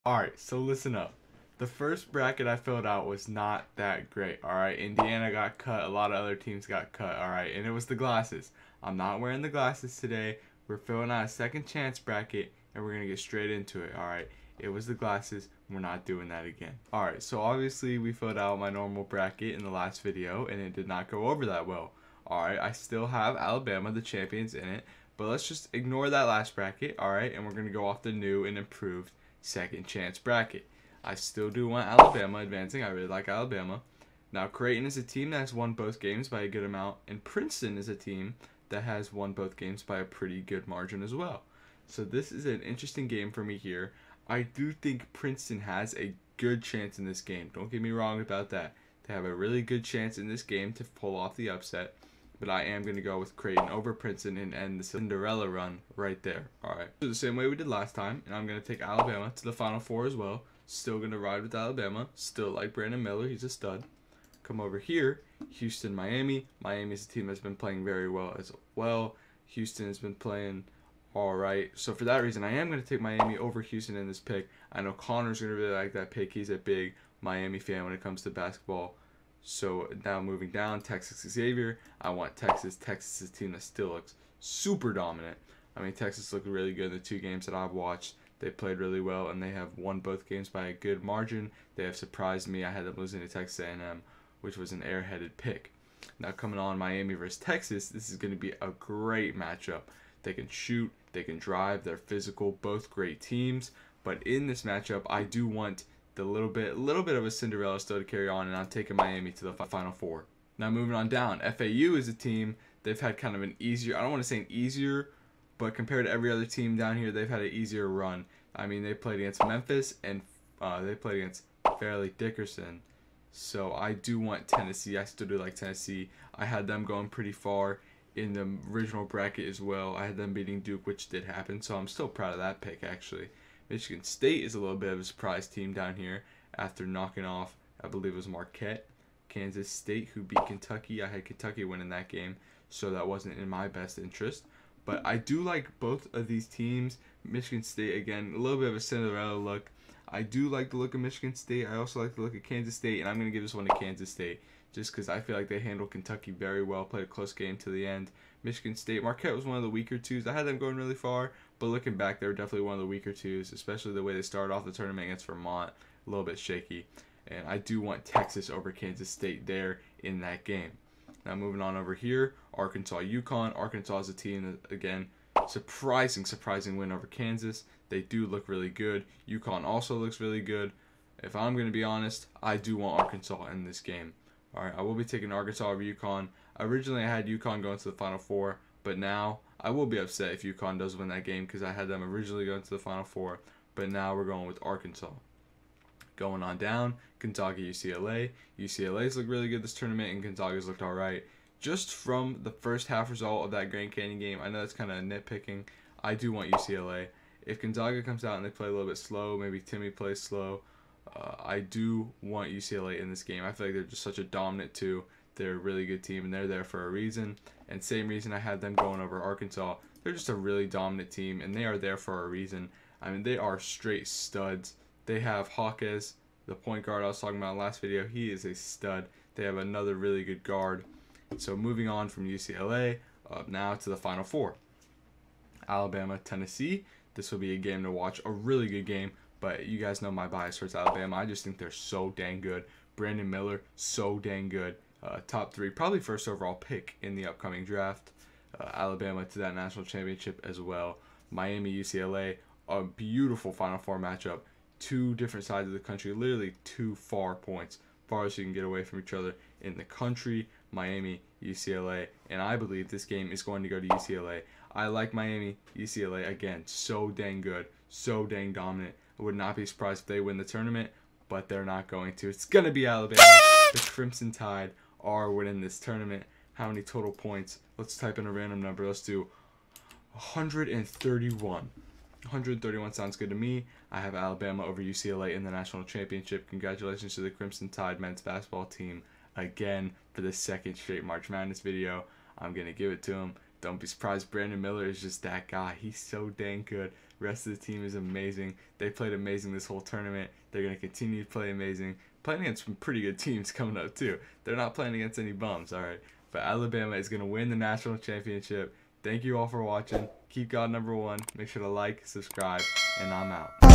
Alright, so listen up. The first bracket I filled out was not that great, alright? Indiana got cut, a lot of other teams got cut, alright? And it was the glasses. I'm not wearing the glasses today. We're filling out a second chance bracket, and we're going to get straight into it, alright? It was the glasses. We're not doing that again. Alright, so obviously we filled out my normal bracket in the last video, and it did not go over that well. Alright, I still have Alabama, the champions, in it, but let's just ignore that last bracket, alright? And we're going to go off the new and improved second chance bracket. I still do want Alabama advancing. I really like Alabama. Now, Creighton is a team that has won both games by a good amount, and Princeton is a team that has won both games by a pretty good margin as well. So this is an interesting game for me here. I do think Princeton has a good chance in this game. Don't get me wrong about that. They have a really good chance in this game to pull off the upset. But I am going to go with Creighton over Princeton and end the Cinderella run right there. Alright. So the same way we did last time. And I'm going to take Alabama to the Final Four as well. Still going to ride with Alabama. Still like Brandon Miller. He's a stud. Come over here. Houston, Miami. Miami is a team that's been playing very well as well. Houston has been playing alright. So for that reason, I am going to take Miami over Houston in this pick. I know Connor's going to really like that pick. He's a big Miami fan when it comes to basketball. So now moving down, Texas Xavier. I want Texas. Texas is a team that still looks super dominant. I mean, Texas looked really good in the two games that I've watched. They played really well, and they have won both games by a good margin. They have surprised me. I had them losing to Texas A&M, which was an airheaded pick. Now coming on Miami versus Texas, this is going to be a great matchup. They can shoot, they can drive, they're physical, both great teams. But in this matchup, I do want a little bit of a Cinderella still to carry on, and I'm taking Miami to the Final Four. Now moving on down, FAU is a team, they've had kind of an easier, I don't want to say an easier, but compared to every other team down here, they've had an easier run. I mean, they played against Memphis, and they played against Fairleigh Dickinson. So I do want Tennessee. I still do like Tennessee. I had them going pretty far in the original bracket as well. I had them beating Duke, which did happen, so I'm still proud of that pick, actually. Michigan State is a little bit of a surprise team down here after knocking off, I believe it was Marquette. Kansas State, who beat Kentucky. I had Kentucky winning that game, so that wasn't in my best interest. But I do like both of these teams. Michigan State, again, a little bit of a Cinderella look. I do like the look of Michigan State. I also like the look of Kansas State, and I'm going to give this one to Kansas State just because I feel like they handled Kentucky very well, played a close game to the end. Michigan State, Marquette was one of the weaker twos. I had them going really far, but looking back, they were definitely one of the weaker twos, especially the way they started off the tournament against Vermont, a little bit shaky. And I do want Texas over Kansas State there in that game. Now moving on over here, Arkansas, UConn. Arkansas is a team that, again, surprising win over Kansas. They do look really good. UConn also looks really good. If I'm going to be honest, I do want Arkansas in this game. Alright, I will be taking Arkansas over UConn. Originally, I had UConn going to the Final Four, but now I will be upset if UConn does win that game because I had them originally going to the Final Four, but now we're going with Arkansas. Going on down, Gonzaga, UCLA. UCLA's looked really good this tournament, and Gonzaga's looked alright. Just from the first half result of that Grand Canyon game, I know that's kind of nitpicking. I do want UCLA. If Gonzaga comes out and they play a little bit slow, maybe Timmy plays slow, I do want UCLA in this game. I feel like they're just such a dominant two. They're a really good team, and they're there for a reason. And same reason I had them going over Arkansas. They're just a really dominant team, and they are there for a reason. I mean, they are straight studs. They have Hawkes, the point guard I was talking about in the last video. He is a stud. They have another really good guard. So moving on from UCLA, up now to the Final Four. Alabama, Tennessee. This will be a game to watch, a really good game. But you guys know my bias towards Alabama. I just think they're so dang good. Brandon Miller, so dang good. Top 3, probably first overall pick in the upcoming draft. Alabama to that national championship as well. Miami, UCLA, a beautiful Final Four matchup. Two different sides of the country, literally two far points, farthest you can get away from each other in the country. Miami, UCLA, and I believe this game is going to go to UCLA. I like Miami, UCLA, again, so dang good, so dang dominant. I would not be surprised if they win the tournament, but they're not going to. It's going to be Alabama. The Crimson Tide are winning this tournament. How many total points? Let's type in a random number. Let's do 131. 131 sounds good to me. I have Alabama over UCLA in the national championship. Congratulations to the Crimson Tide men's basketball team again for the second straight March Madness video. I'm going to give it to them. don't be surprised. Brandon Miller is just that guy. He's so dang good. The rest of the team is amazing. They played amazing this whole tournament. They're going to continue to play amazing. Playing against some pretty good teams coming up too. They're not playing against any bums, all right? But Alabama is going to win the national championship. Thank you all for watching. Keep God number one. Make sure to like, subscribe, and I'm out.